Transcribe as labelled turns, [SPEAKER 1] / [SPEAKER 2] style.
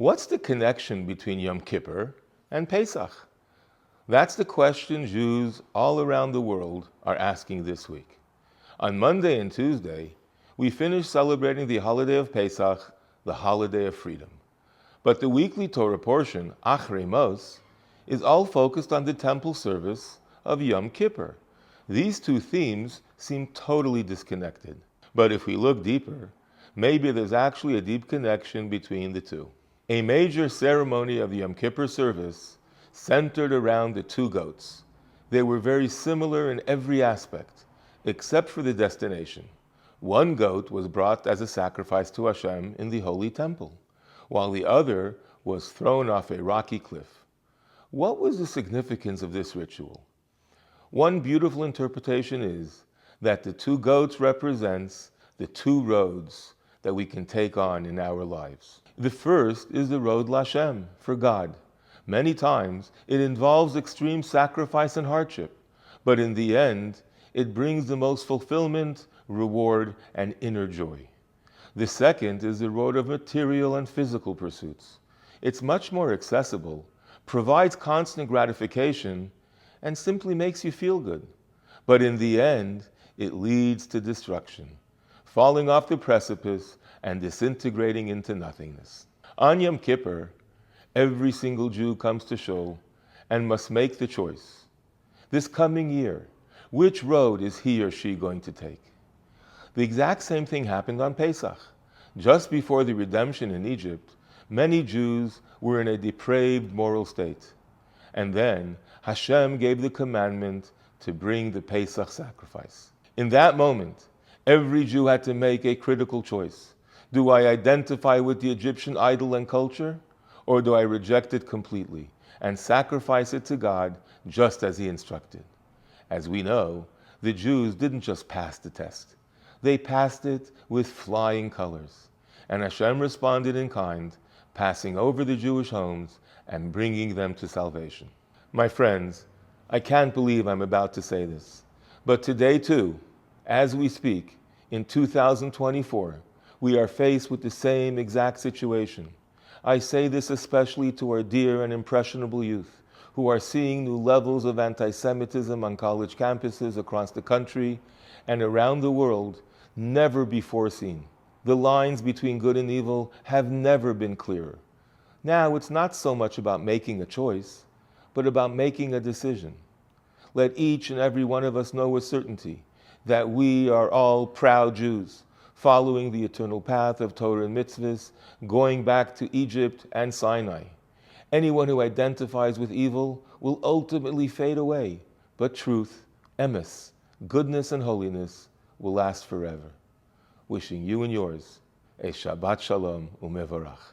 [SPEAKER 1] What's the connection between Yom Kippur and Pesach? That's the question Jews all around the world are asking this week. On Monday and Tuesday, we finished celebrating the holiday of Pesach, the holiday of freedom. But the weekly Torah portion, Acharei, is all focused on the temple service of Yom Kippur. These two themes seem totally disconnected. But if we look deeper, maybe there's actually a deep connection between the two. A major ceremony of the Yom Kippur service centered around the two goats. They were very similar in every aspect, except for the destination. One goat was brought as a sacrifice to Hashem in the holy temple, while the other was thrown off a rocky cliff. What was the significance of this ritual? One beautiful interpretation is that the two goats represents the two roads that we can take on in our lives. The first is the road L'Hashem, for God. Many times it involves extreme sacrifice and hardship, but in the end, it brings the most fulfillment, reward, and inner joy. The second is the road of material and physical pursuits. It's much more accessible, provides constant gratification, and simply makes you feel good. But in the end, it leads to destruction, falling off the precipice and disintegrating into nothingness. On Yom Kippur, every single Jew comes to shul and must make the choice. This coming year, which road is he or she going to take? The exact same thing happened on Pesach. Just before the redemption in Egypt, many Jews were in a depraved moral state. And then Hashem gave the commandment to bring the Pesach sacrifice. In that moment, every Jew had to make a critical choice. Do I identify with the Egyptian idol and culture, or do I reject it completely and sacrifice it to God just as He instructed? As we know, the Jews didn't just pass the test. They passed it with flying colors. And Hashem responded in kind, passing over the Jewish homes and bringing them to salvation. My friends, I can't believe I'm about to say this, but today too, as we speak, in 2024, we are faced with the same exact situation. I say this especially to our dear and impressionable youth, who are seeing new levels of anti-Semitism on college campuses across the country and around the world never before seen. The lines between good and evil have never been clearer. Now it's not so much about making a choice, but about making a decision. Let each and every one of us know with certainty that we are all proud Jews, following the eternal path of Torah and mitzvahs, going back to Egypt and Sinai. Anyone who identifies with evil will ultimately fade away, but truth, emes, goodness and holiness will last forever. Wishing you and yours a Shabbat Shalom umevarach.